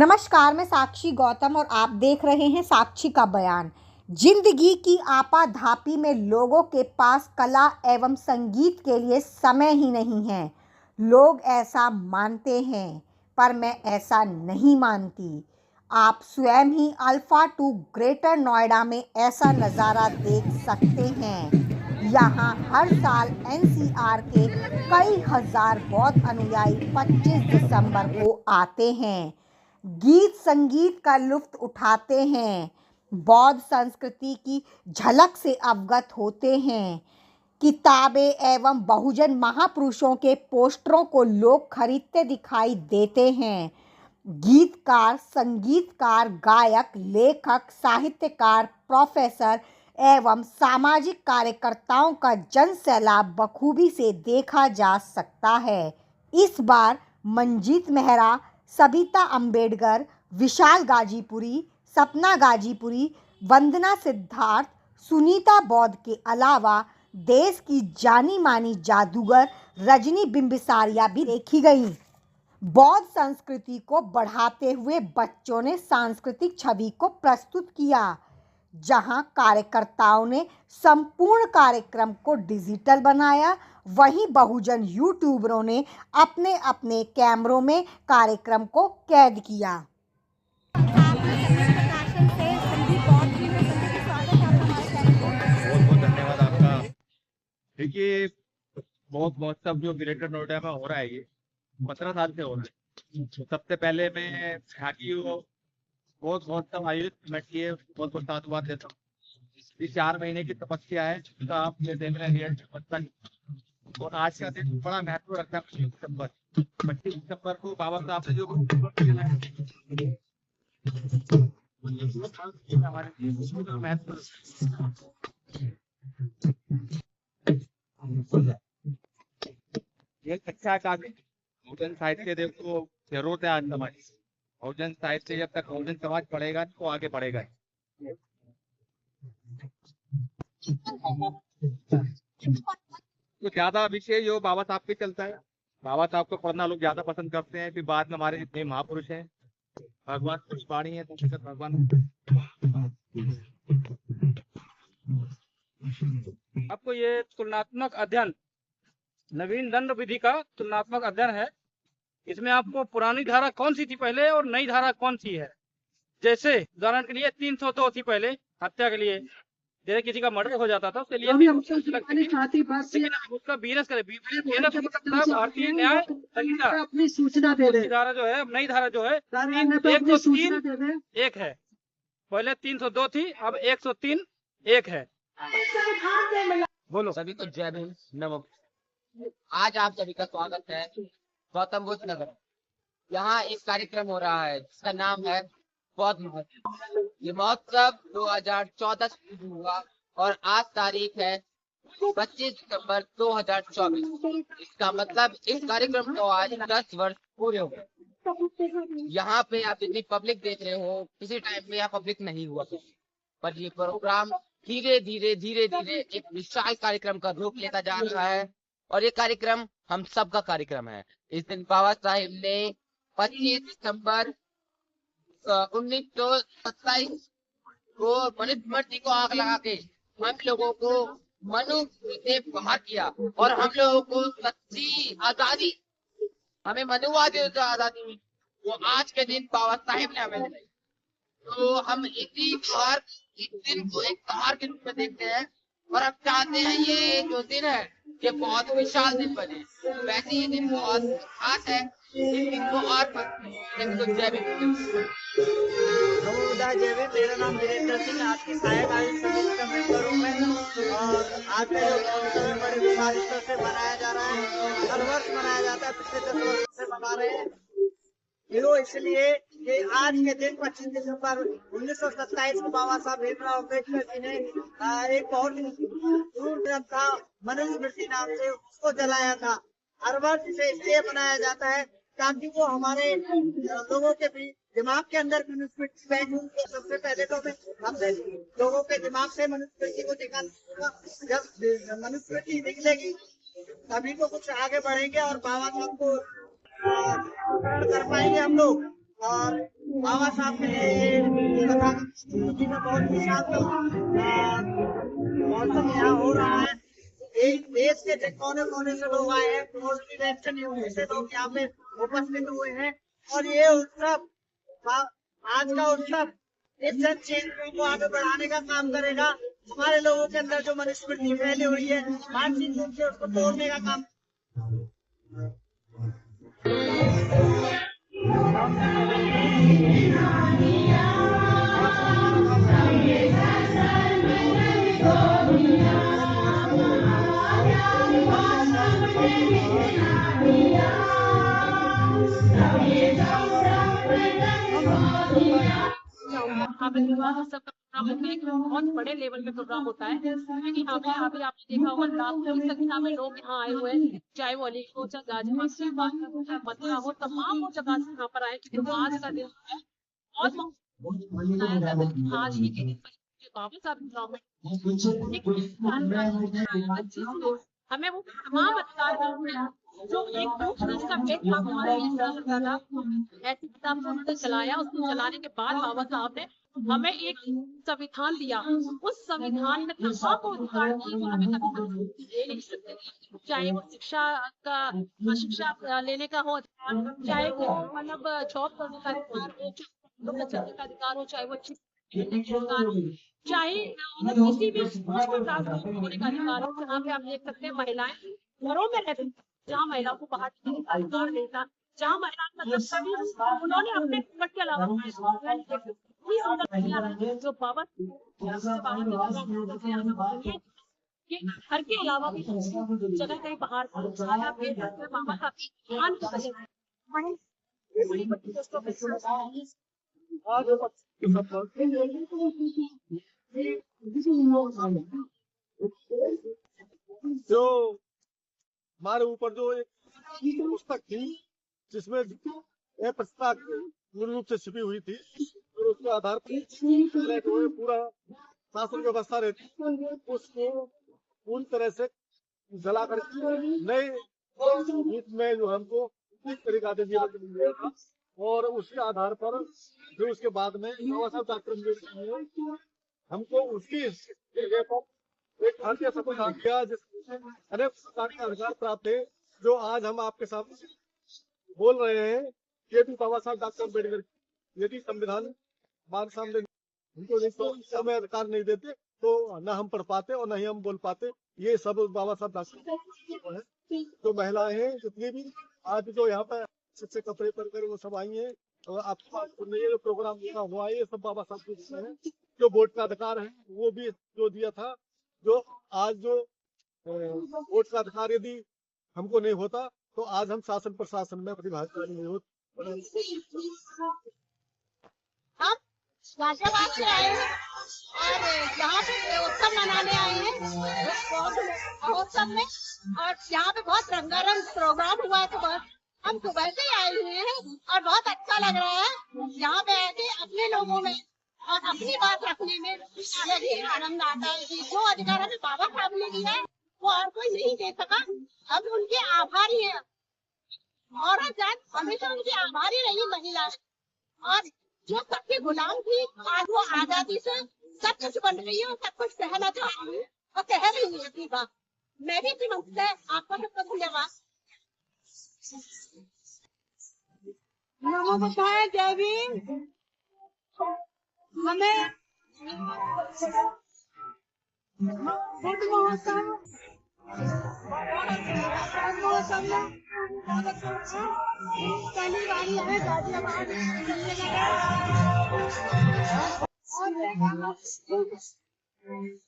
नमस्कार, मैं साक्षी गौतम और आप देख रहे हैं साक्षी का बयान। जिंदगी की आपाधापी में लोगों के पास कला एवं संगीत के लिए समय ही नहीं है। लोग ऐसा मानते हैं, पर मैं ऐसा नहीं मानती। आप स्वयं ही अल्फा 2 ग्रेटर नोएडा में ऐसा नज़ारा देख सकते हैं। यहाँ हर साल एनसीआर के कई हजार बौद्ध अनुयायी 25 दिसंबर को आते हैं, गीत संगीत का लुत्फ उठाते हैं, बौद्ध संस्कृति की झलक से अवगत होते हैं। किताबें एवं बहुजन महापुरुषों के पोस्टरों को लोग खरीदते दिखाई देते हैं। गीतकार, संगीतकार, गायक, लेखक, साहित्यकार, प्रोफेसर एवं सामाजिक कार्यकर्ताओं का जन सैलाब बखूबी से देखा जा सकता है। इस बार मंजीत मेहरा, सबिता अम्बेडकर, विशाल गाजीपुरी, सपना गाजीपुरी, वंदना सिद्धार्थ, सुनीता बौद्ध के अलावा देश की जानी मानी जादूगर रजनी बिम्बिसारिया भी देखी गईं। बौद्ध संस्कृति को बढ़ाते हुए बच्चों ने सांस्कृतिक छवि को प्रस्तुत किया, जहां कार्यकर्ताओं ने संपूर्ण कार्यक्रम को डिजिटल बनाया, वहीं बहुजन यूट्यूबरों ने अपने अपने कैमरों में कार्यक्रम को कैद किया। बहुत बहुत धन्यवाद आपका। देखिए, बहुत महोत्सव जो ग्रेटर नोएडा में हो रहा है, ये 15 साल से हो रहा है। तो सबसे पहले मैं यहाँ की बहुत महोत्सव आयोजित कमेटी है, बहुत बहुत साधुवाद देता हूँ। इस 4 महीने की तपस्या है, जिसका आप ये देख रहे हैं और आज का दिन बड़ा महत्व रखता है। 25 दिसंबर को बाबा साहब ने जो हमारे महत्व ये अच्छा काफी बहुजन साहित्य देखो जरूरत है आज समाज। बहुजन साहित्य जब तक बहुजन समाज पढ़ेगा तो आगे बढ़ेगा। तो ज्यादा विषय जो बाबा साहब पे चलता है, बाबा साहब को पढ़ना लोग ज्यादा पसंद करते हैं। फिर बाद में हमारे जितने महापुरुष हैं, भगवान कुछ वाणी है, तो भगवान आपको ये तुलनात्मक अध्ययन, नवीन दंड विधि का तुलनात्मक अध्ययन है। इसमें आपको पुरानी धारा कौन सी थी पहले और नई धारा कौन सी है। जैसे उदाहरण के लिए 302 थी पहले हत्या के लिए, जैसे किसी का मर्डर हो जाता था उसके लिए लेकिन उसका बीएनएस करे भारतीय न्याय संहिता अपनी सूचना दे दे। धारा जो है, अब नई धारा जो है 103 एक है। पहले 302 थी, अब 103 एक है। बोलो। सभी को जय भीम, नमो। आज आप सभी का स्वागत है गौतम बुद्ध नगर। यहाँ एक कार्यक्रम हो रहा है जिसका नाम है बौद्ध महोत्सव। ये महोत्सव 2014 से शुरू हुआ और आज तारीख है 25 दिसंबर 2024। इसका मतलब इस कार्यक्रम को आज 10 वर्ष पूरे हो गए। यहाँ पे आप जितनी पब्लिक देख रहे हो, किसी टाइम में यहाँ पब्लिक नहीं हुआ, पर ये प्रोग्राम धीरे धीरे एक विशाल कार्यक्रम का रूप लेता जा रहा है। और ये कार्यक्रम हम सब का कार्यक्रम है। इस दिन बाबा साहिब ने 25 दिसंबर 1927 को मनुस्मृति को आग लगा के हम लोगों को मनु से बाहर किया और हम लोगों को सच्ची आजादी, हमें मनुवादी आजादी हुई, वो आज के दिन बाबा साहिब ने हमें दी। तो हम इसी त्योहार, इस दिन को एक त्योहार के रूप में देखते हैं और हम चाहते हैं ये जो दिन है ये बहुत विशाल दिन बने। वैसे ये दिन बहुत खास है, इस दिन को और जय भीम। जय भीम। मेरा नाम वीरेंद्र सिंह, आज की सहायक आयोजक समिति का मेंबर हूँ मैं। और आज का जो महोत्सव है बड़े विशाल स्तर से मनाया जा रहा है। हर वर्ष मनाया जाता है, पिछले 10 वर्षों से मना रहे हैं। इसलिए कि आज के दिन 25 दिसंबर 1927 को बाबा साहब भीमराव अम्बेडकर जी ने एक बहुत दूर ग्रंथ था मनुस्मृति नाम से, उसको जलाया था। हर वर्ष इसे इसलिए मनाया जाता है ताकि वो हमारे लोगों के दिमाग के अंदर मनुस्मृति बैठ। सबसे पहले तो हम लोगों के दिमाग से मनुस्मृति को निकालना होगा। जब मनुस्मृति निकलेगी तभी तो कुछ आगे बढ़ेंगे और बाबा साहब को कर पाएंगे हम लोग। और बाबा साहब ने कथा में बहुत ही शांत मौसम यहाँ हो रहा है। देश के कोने कोने से लोग आए हैं, से लोग यहाँ पे उपस्थित हुए हैं और ये उत्सव, आज का उत्सव इस जन चेतना को आगे बढ़ाने का काम करेगा। हमारे लोगों के अंदर जो मनुस्मृति फैली हुई है, मानसिक रूप से उसको तोड़ने का काम। विवाह उत्सव का प्रोग्राम एक बहुत बड़े लेवल पे प्रोग्राम होता है, क्योंकि यहाँ पे अभी आपने देखा होगा लाखों की संख्या में लोग यहाँ आए हुए हैं, चाहे वो अली हो, चाहे गाजीपुर हो, चाहे मथुरा हो, तमाम वो जगह से यहाँ पर आए, क्योंकि आज का दिन है बहुत मनाया जाता है। आज ही के दिन बाबा साहब हमें वो तमाम अधिकार मिलते हैं जो एक दूसरे का भेदभाव हमारे था। ऐसी किताब को उन्होंने चलाया, उसको चलाने के बाद बाबा साहब ने हमें एक संविधान दिया। उस संविधान में तमाम वो अधिकार दिए जो हमें कभी दे नहीं सकते, चाहे वो शिक्षा लेने का हो अधिकार, चाहे वो मतलब जॉब करने का अधिकार हो, चाहे चलने का अधिकार हो, चाहे वो चाहे किसी भी होने का अधिकार हो। जहाँ पे आप देख सकते हैं महिलाएं घरों में रहती, जहाँ महिलाओं को बाहर निकलने का अधिकार नहीं था, जहाँ महिलाएं मतलब सभी उन्होंने अपने पट के अलावा जो बाबा घर के अलावा भी जगह कहीं बाहर बाबा का जो हमारे ऊपर जो एक पुस्तक थी जिसमें यह प्रस्ताव पूर्ण रूप से छिपी हुई थी और उसके आधार पर पूरा शासन व्यवस्था रहती, उसको पूरी तरह से जलाकर नए गीत में जो हमको इस तरीका से जीवन मिल गया था। और उसके आधार पर फिर उसके बाद में बाबा साहब डॉक्टर अम्बेडकर ने हमको उसकी जगह पर एक भारतीय संविधान दिया जिसमें अनेक प्रकार के अधिकार प्राप्त है, जो आज हम आपके सामने बोल रहे हैं। ये भी बाबा साहब डॉक्टर अम्बेडकर यदि संविधान हमारे सामने उनको समय अधिकार नहीं देते तो न हम पढ़ पाते और न ही हम बोल पाते। ये सब बाबा साहब डॉक्टर है। जो महिलाएं हैं जितनी भी आज जो यहाँ पर अच्छे कपड़े पहनकर वो सब आई हैं और आपके पास जो प्रोग्राम हुआ है ये सब बाबा साहब के हैं। जो वोट का अधिकार है वो भी जो दिया था, जो आज जो वोट का अधिकार यदि हमको नहीं होता तो आज हम शासन प्रशासन में प्रतिभागी नहीं होते। हम गाजियाबाद से आए हैं और यहाँ पे उत्सव मनाने आए हैं उत्सव में, और यहाँ पे बहुत रंगारंग प्रोग्राम हुआ है। तो बहुत हम सुबह से आए हुए हैं और बहुत अच्छा लग रहा है यहाँ पे आके अपने लोगों में और अपनी बात रखने में अलग ही आनंद आता है। जो अधिकार हमें बाबा साहब ने दिया है वो और कोई नहीं दे सका, हम उनके आभारी हैं। औरत जात हमेशा उनकी आभारी रही महिला, और जो सबके गुलाम थी आज वो आजादी से सब कुछ बन रही है और सब कुछ कहना चाह रही है और कह रही है अपनी बात। मैं भी समझता है आपका सबका धन्यवाद। नमो बुद्धाय जय भीम। हमें बुद्ध महोत्सव पहली बारी है गाजियाबाद और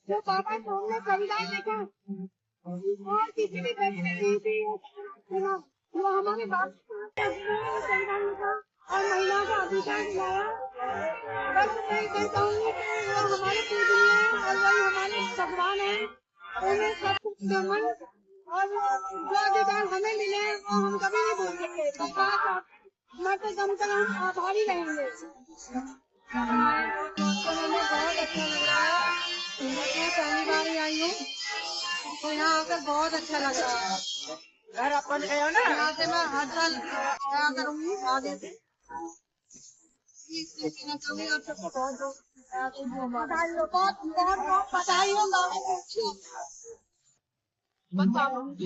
जो बाबा साहब ने संविधान लिखा और किसी भी व्यक्ति ने नहीं थी सुना, वो हमारे बाप संविधान लिखा और महिलाओं का अधिकार दिलाया। बस मैं कहता हूँ कि वो हमारे पूजनीय हैं और वही हमारे भगवान हैं। उन्हें सब कुछ नमन और जो अधिकार हमें मिले वो हम कभी नहीं भूल सकते। मैं तो दम तक हम आभारी रहेंगे। हमें बहुत अच्छा लग रहा है। मैं पहली बार आई हूँ तो यहाँ आकर बहुत अच्छा लग रहा है। घर अपन है ना, यहाँ से मैं हर साल आया करूँगी आगे से। बधाई हो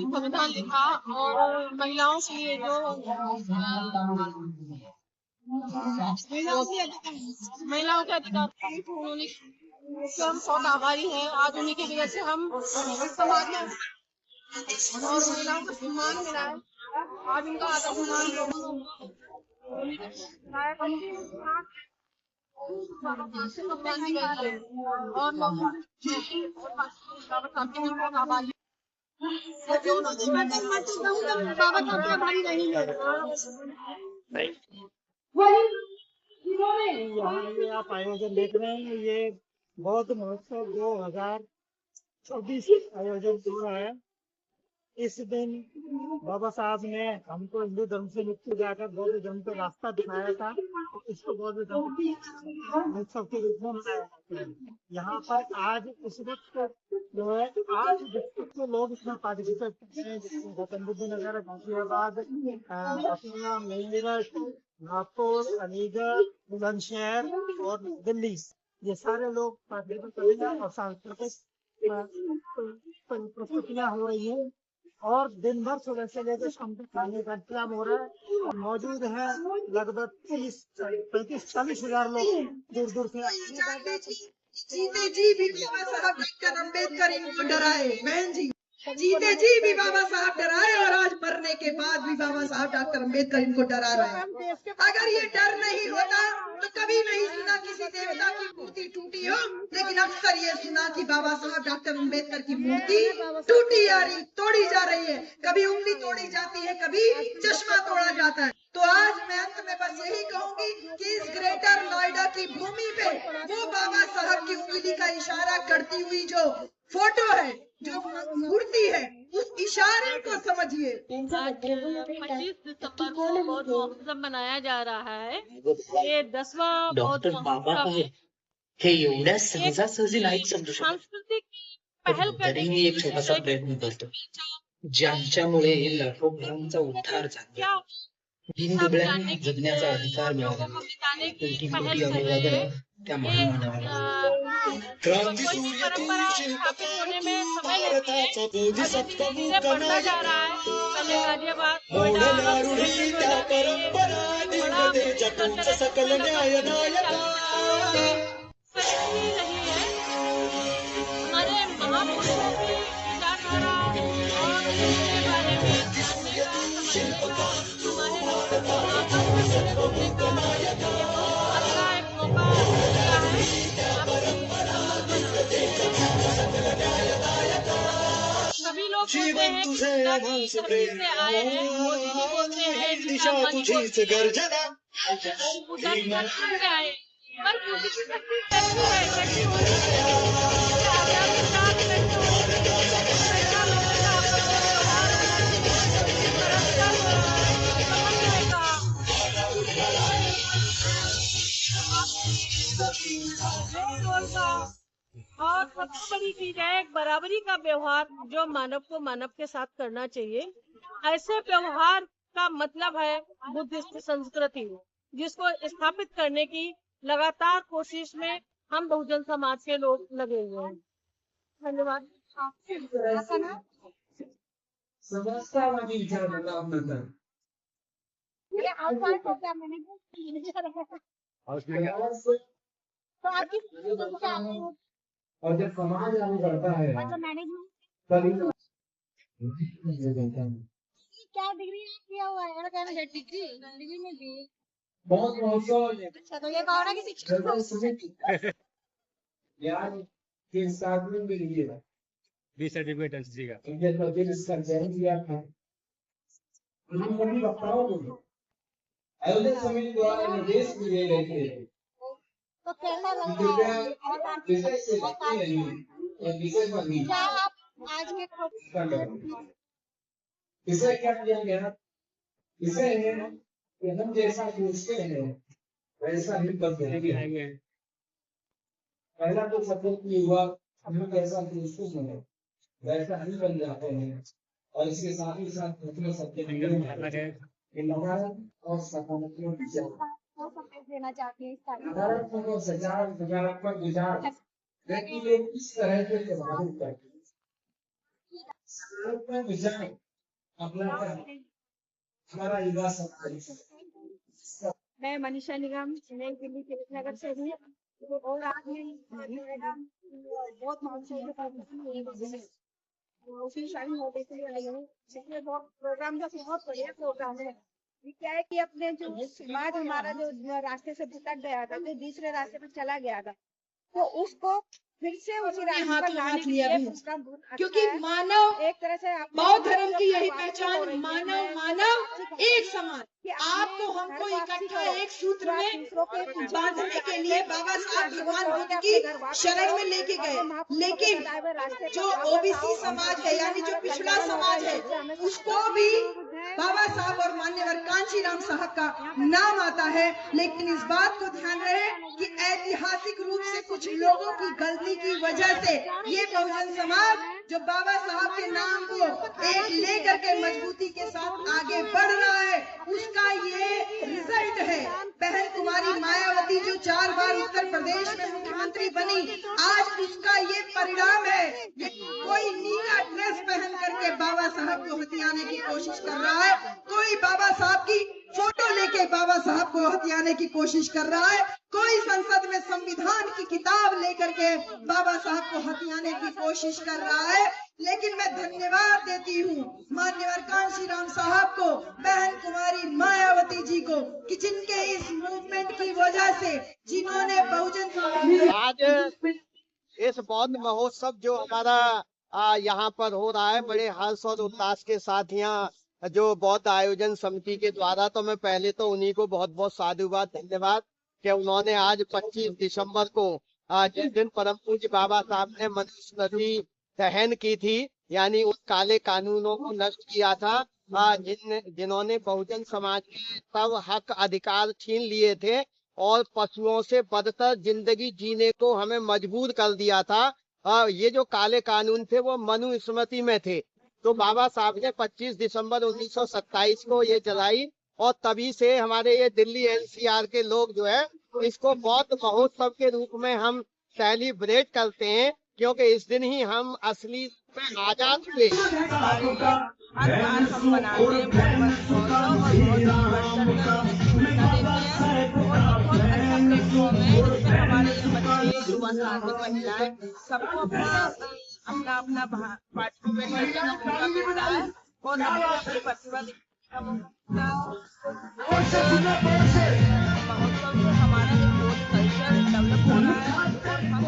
संविधान लिखा और महिलाओं के लिए जो महिलाओं के अधिकार उन्होंने हम बहुत आभारी हैं। आज उन्हीं की वजह से हम समाज में और महिलाओं को सम्मान मिला है। आज उनका आदर सम्मान और बाबा साहब के आभारी रहेंगे। यहाँ ये आप आयोजन देख रहे हैं, ये बौद्ध महोत्सव 2024 आयोजन हो रहा है। इस दिन बाबा साहब ने हमको हिंदू धर्म से मुक्ति जाकर बौद्ध धर्म का रास्ता दिखाया था। इसको बौद्ध धर्म महोत्सव के रूप में मनाया जाता है। यहाँ पर आज इस वक्त जो है 8 डिस्ट्रिक्ट के लोग इसमें पार्टिसिपेट करते हैं, जिसमें गौतम बुद्ध नगर, गाजियाबाद, पटना, मेरठ, नागपुर, अलीगढ़, बुलंदशहर और दिल्ली, ये सारे लोग पार्टिसिपेट करेंगे और सांस्कृतिक प्रस्तुतियाँ हो रही है और दिन भर सुबह से लेकर शाम तक खाने का इंतजाम हो रहा है। और मौजूद है लगभग 35-40 हजार लोग दूर दूर से आए। जीते जी भी बाबा साहब डॉक्टर अम्बेडकर इनको डराए, बहन जी जीते जी भी बाबा साहब डराए और आज मरने के बाद भी बाबा साहब डॉक्टर अम्बेडकर इनको डरा रहे हैं। अगर ये डर नहीं होता तो कभी नहीं सुना किसी देवता की मूर्ति टूटी हो, लेकिन अक्सर ये सुना कि बाबा साहब डॉक्टर अम्बेडकर की मूर्ति टूटी जा रही, तोड़ी जा रही है। कभी उंगली तोड़ी जाती है, कभी चश्मा तोड़ा जाता है। तो आज मैं अंत में बस यही कहूंगी कि इस ग्रेटर नोएडा की भूमि पे वो बाबा साहब की उंगली का इशारा करती हुई जो फोटो है, जो मूर्ति है, उस इशारे को समझिए। 25 दिसंबर को बौद्ध महोत्सव मनाया जा रहा है। ये 10वां बौद्ध महोत्सव है। हे एवढ्या सहजासहजी नाही समजू शकत, सांस्कृतिक पहल तरी मी एक छोटासा प्रयत्न करतो, ज्यांच्यामुळे लाखो घरांचा उद्धार झाला, बिनबुडळ्यांना जगण्याचा अधिकार मिळाला। कोटी कोटी अभिवादन त्या महामानवाला। क्रांती सूर्य परंपरा स्थापित होने में समय लगती है और धीरे धीरे बढ़ता जा रहा है। पहले गाजियाबाद, नोएडा, सकल न्याय नहीं है। हमारे महापुरुषों की विचारधारा और उसके बारे में जानने का अच्छा एक मौका मिला है। सभी लोग बोलते हैं कि कश्मीर से आए हैं, मोदी जी बोलते हैं दिशा तुझीच गर्जना। पूजा से आए, पर पूजी की शक्ति कैसी है, कैसी होनी है, आजाद के साथ कैसे होनी है, ऐसा लोगों का आपस में व्यवहार होना चाहिए, परस्पर समन्वय का मेलजोल का और सबसे बड़ी चीज है एक बराबरी का व्यवहार जो मानव को मानव के साथ करना चाहिए। ऐसे व्यवहार का मतलब है बुद्धिस्ट संस्कृति, जिसको स्थापित करने की लगातार कोशिश में हम बहुजन समाज के लोग लगे हुए हैं। धन्यवाद। और जब समाज आगे बढ़ता है तभी क्या डिग्री किया हुआ है? डिग्री में भी बहुत अच्छा, तो ये कहो ना कि शिक्षक यार के साथ में मिलिए बी सर्टिफिकेट एनसीसी का इनके तभी इसका चयन किया था। हम कभी वक्ताओं को अयोध्या समिति द्वारा निर्देश दिए गए थे तो कैसा लग रहा है? विषय से बचते नहीं और विषय पर नहीं। क्या आप आज के इसे क्या किया गया? इसे कि हम जैसा सोचते हैं वैसा ही कर देंगे। पहला तो सपोर्ट ये हुआ, हम कैसा सोचते हैं वैसा ही बन जाते हैं। और इसके साथ ही साथ दूसरे सत्य और सकारात्मक विचार क्या संदेश देना चाहती हैं इस कार्यक्रम सकारात्मक और सकारात्मक विचार व्यक्ति को किस तरह से प्रभावित करते हैं। सकारात्मक विचार अपना हमारा युवा समाज। मैं मनीषा निगम नई दिल्ली तिलक नगर से हूँ और आज मैं बहुत उसमें शामिल होने के लिए आई हूँ। इसमें बहुत प्रोग्राम का बहुत बढ़िया प्रोग्राम है। ये क्या है कि अपने जो समाज हमारा जो रास्ते से भटक गया था, तो दूसरे रास्ते पे चला गया था, तो उसको फिर से उसी रास्ते पर लाने के लिए प्रोग्राम बहुत अच्छा क्योंकि है। मानव एक तरह से बौद्ध धर्म की यही पहचान, मानव एक समान। आपको हमको इकट्ठा एक सूत्र में बांधने के लिए बाबा साहब भगवान बुद्ध की शरण में लेके गए, लेकिन जो ओबीसी समाज है यानी जो पिछड़ा समाज है उसको भी बाबा साहब और मान्यवर कांशीराम साहब का नाम आता है। लेकिन इस बात को ध्यान रहे कि ऐतिहासिक रूप से कुछ लोगों की गलती की वजह से ये बहुजन समाज जो बाबा साहब के नाम को एक लेकर के मजबूती के साथ आगे बढ़ रहा है, उसका ये रिजल्ट है। बहन कुमारी मायावती जो 4 बार उत्तर प्रदेश में मुख्यमंत्री बनी, आज उसका ये परिणाम है। ये कोई नीला ड्रेस पहन करके बाबा साहब को हथियाने की कोशिश कर रहा है, कोई बाबा साहब की फोटो लेके बाबा साहब को हथियाने की कोशिश कर रहा है, कोई संसद में संविधान की किताब लेकर के बाबा साहब को हथियाने की कोशिश कर रहा है। लेकिन मैं धन्यवाद देती हूँ मान्यवर कांशीराम साहब को, बहन कुमारी मायावती जी को, कि जिनके इस मूवमेंट की वजह से जिन्होंने बहुजन आज इस बौद्ध महोत्सव जो हमारा यहाँ पर हो रहा है बड़े हर्ष और उल्लास के साथ, यहाँ जो बौद्ध आयोजन समिति के द्वारा, तो मैं पहले तो उन्हीं को बहुत बहुत साधुवाद धन्यवाद कि उन्होंने आज 25 दिसंबर को जिस दिन परम पूज्य बाबा साहब ने मनुस्मृति दहन की थी, यानी उन काले कानूनों को नष्ट किया था जिन्होंने बहुजन समाज के सब हक अधिकार छीन लिए थे और पशुओं से बदतर जिंदगी जीने को हमें मजबूर कर दिया था। ये जो काले कानून थे वो मनुस्मृति में थे, तो बाबा साहब ने 25 दिसंबर 1927 को ये जलाई और तभी से हमारे ये दिल्ली एनसीआर के लोग जो है इसको बौद्ध महोत्सव के रूप में हम सेलिब्रेट करते हैं, क्योंकि इस दिन ही हम असली में आजाद हुए। सबको अपना पार्टिसिपेट करने का मौका मिलता है और अपनी प्रतिभा महोत्सव से हमारा जो कल्चर डेवलप हो रहा है और हम